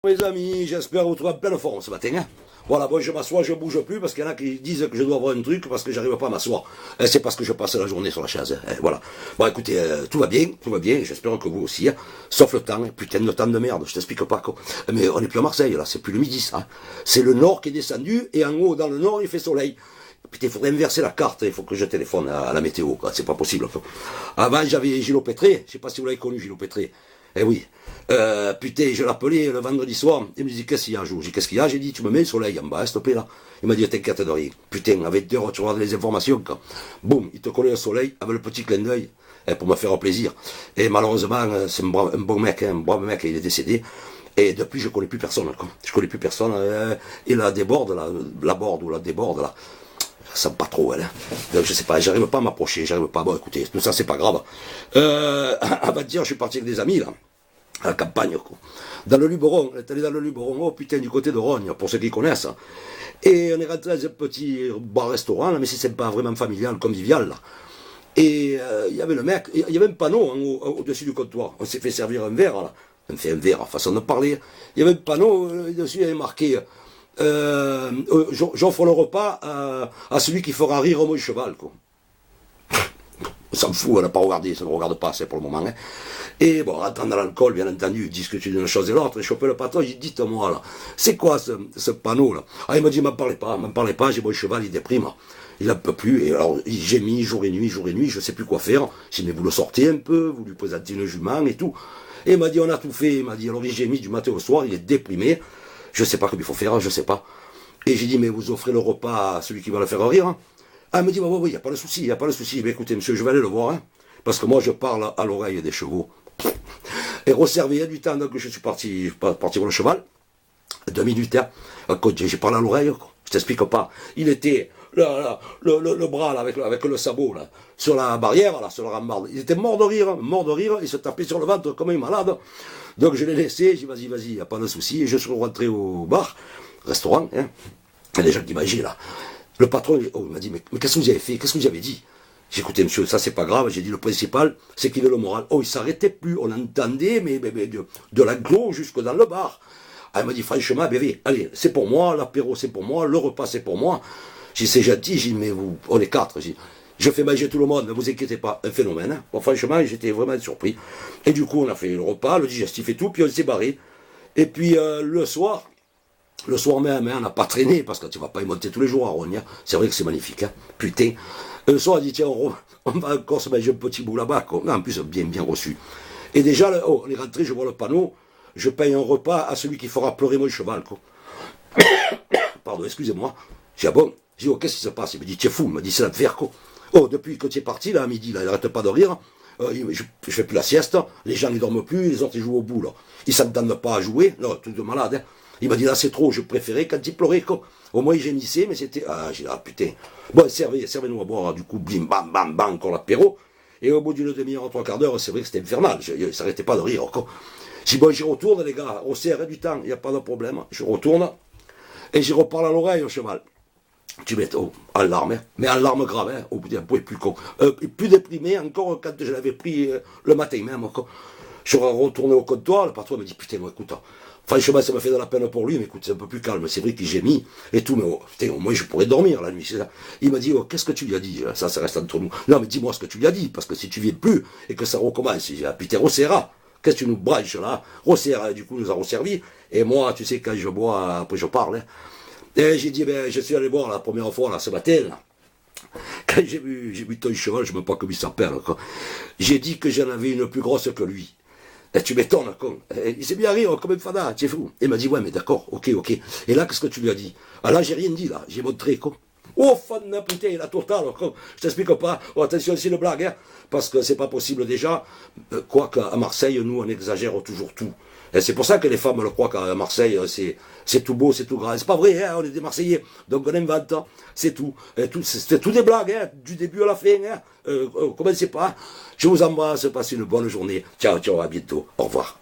Mes amis, j'espère vous trouver en pleine forme ce matin. Hein. Voilà, bon, je m'assois, je bouge plus parce qu'il y en a qui disent que je dois avoir un truc parce que j'arrive pas à m'asseoir. C'est parce que je passe la journée sur la chaise. Voilà. Bon, écoutez, tout va bien, j'espère que vous aussi. Hein. Sauf le temps, putain de temps de merde, je t'explique pas quoi. Mais on n'est plus à Marseille, là, c'est plus le midi, ça. Hein. C'est le nord qui est descendu et en haut, dans le nord, il fait soleil. Putain, il faudrait inverser la carte, il faut que je téléphone à la météo, quoi. C'est pas possible. Quoi. Avant, j'avais Gilles Pétré, je sais pas si vous l'avez connu, Gilles Pétré. Eh oui. Putain, je l'appelais le vendredi soir, il me dit qu'est-ce qu'il y a, j'ai dit qu'est-ce qu'il y a, j'ai dit tu me mets le soleil en bas, s'il te plaît là. Il m'a dit t'inquiète de rien. Putain, avec 2 heures tu regardes les informations, quand. Boum, il te collait le soleil avec le petit clin d'œil, pour me faire plaisir. Et malheureusement, c'est un bon mec, un brave mec, il est décédé. Et depuis, je connais plus personne, quoi. Je connais plus personne, et la déborde, la borde ou la déborde là. Ça me pas trop, elle. Hein. Donc, je sais pas, j'arrive pas à m'approcher, j'arrive pas. Bon, écoutez, tout ça, c'est pas grave. À va dire, je suis parti avec des amis, là, à la campagne, quoi. Dans le Luberon, on est allé dans le Luberon, oh putain, du côté de Rogne, pour ceux qui connaissent. Et on est rentré dans un petit bar-restaurant, là, mais c'est pas vraiment familial, convivial, là. Et il y avait le mec, il y avait un panneau hein, au-dessus du comptoir. On s'est fait servir un verre, là. On fait un verre, façon de parler. Il y avait un panneau, dessus, il y avait marqué. J'offre le repas à celui qui fera rire mon cheval, quoi. On s'en fout, on n'a pas regardé, ça ne regarde pas, c'est pour le moment. Hein. Et bon, attendre l'alcool, bien entendu, discuter d'une chose et l'autre, et choper le patron, j'ai dit, dites-moi, là, c'est quoi ce panneau, là? Ah, il m'a dit, m'en parlez pas, j'ai mon cheval, il déprime. Il n'en peut plus, et alors, j'ai mis jour et nuit, je sais plus quoi faire. J'ai dit, mais vous le sortez un peu, vous lui présentez une jument et tout. Et il m'a dit, on a tout fait, il m'a dit, alors j'ai mis du matin au soir, il est déprimé. Je sais pas comment il faut faire, je sais pas. Et j'ai dit, mais vous offrez le repas à celui qui va le faire rire. Hein. Ah, elle me dit, bah, oui, il n'y a pas de souci, il n'y a pas de souci. Mais écoutez, monsieur, je vais aller le voir, hein, parce que moi, je parle à l'oreille des chevaux. Et resservé, il y a du temps, donc je suis parti voir le cheval. 2 minutes, hein. J'ai parlé à l'oreille, je t'explique pas. Il était, le bras, là, avec le sabot, là, sur la barrière, là, sur la rambarde. Il était mort de rire, il se tapait sur le ventre comme un malade. Donc je l'ai laissé, j'ai dit, vas-y, il n'y a pas de souci. Et je suis rentré au bar, restaurant, hein. Il y a des gens qui m'imaginaient, là. Le patron, il m'a dit, mais qu'est-ce que vous avez fait? Qu'est-ce que vous avez dit? J'ai écouté, monsieur, ça c'est pas grave. J'ai dit, le principal, c'est qu'il ait le moral. Oh, il s'arrêtait plus. On entendait, mais de la glo jusque dans le bar. Ah, il m'a dit, franchement, bébé, allez, c'est pour moi, l'apéro c'est pour moi, le repas c'est pour moi. J'ai dit, c'est gentil, j'ai dit, mais vous, on est 4. Je fais manger tout le monde, ne vous inquiétez pas, un phénomène. Hein. Bon, franchement, j'étais vraiment surpris. Et du coup, on a fait le repas, le digestif et tout, puis on s'est barré. Et puis, le soir même, hein, on n'a pas traîné, parce que tu vas pas y monter tous les jours à Rogne. C'est vrai que c'est magnifique, hein. Putain. Le soir, on dit, tiens, on va encore se manger un petit bout là-bas, quoi. Non, en plus, bien reçu. Et déjà, on est rentré, je vois le panneau, je paye un repas à celui qui fera pleurer mon cheval, quoi. Pardon, excusez-moi. J'ai dit, ah bon, j'ai dit, oh, qu'est-ce qui se passe? Il me dit, tu es fou, il m'a dit, c'est l'affaire, quoi. Oh, depuis que tu es parti, là, à midi, là, il n'arrête pas de rire. Je fais plus la sieste, les gens ils dorment plus, les autres ils jouent au bout, là. Ils s'entendent pas à jouer, non, tout de malade, hein. Il m'a dit, là, c'est trop, je préférais quand il pleurait, quoi. Au moins, il gémissait, mais c'était, j'ai dit, ah, putain. Bon, servez-nous à boire, du coup, blim, bam, bam, bam, encore l'apéro. Et au bout d'une demi-heure, 3 quarts d'heure, c'est vrai que c'était infernal, il s'arrêtait pas de rire, quoi. J'ai dit, bon, j'y retourne, les gars, au CR du temps, il n'y a pas de problème. Je retourne, et j'y reparle à l'oreille au cheval. Tu mets en larmes, hein, mais en larmes graves, hein, au bout d'un peu, plus con. Plus déprimé encore quand je l'avais pris le matin même. Quoi. Je suis retourné au comptoir, le patron me dit, putain, moi, écoute, franchement, ça me fait de la peine pour lui, mais écoute, c'est un peu plus calme. C'est vrai qu'il gémit et tout, mais oh, putain, au moins, je pourrais dormir la nuit. C'est ça. Il m'a dit, oh, qu'est-ce que tu lui as dit? Ça reste entre nous. Non, mais dis-moi ce que tu lui as dit, parce que si tu viens plus et que ça recommence, j'ai dit, ah, putain, Rossera, qu'est-ce que tu nous branches là? Rossera, du coup, nous a resservi. Et moi, tu sais, quand je bois, après je parle, hein. Et j'ai dit, ben, je suis allé voir la première fois, là, ce matin, là. Quand j'ai vu ton cheval, je ne sais pas comment il s'appelle, quoi. J'ai dit que j'en avais une plus grosse que lui. Et tu m'étonnes, con. Et il s'est mis à rire comme un fada, tu es fou. Il m'a dit, ouais, mais d'accord, ok. Et là, qu'est-ce que tu lui as dit? Ah là, j'ai rien dit, là. J'ai montré, quoi. Oh, fan, putain, la totale, quoi. Je t'explique pas. Oh, attention, c'est une blague, hein. Parce que c'est pas possible déjà. Quoique, à Marseille, nous, on exagère toujours tout. Et c'est pour ça que les femmes le croient qu'à Marseille, c'est tout beau, c'est tout grand. C'est pas vrai, hein, on est des Marseillais. Donc on invente, hein, c'est tout. C'est tout des blagues, hein, du début à la fin. Hein. Commencez pas. Je vous embrasse, passez une bonne journée. Ciao, ciao, à bientôt. Au revoir.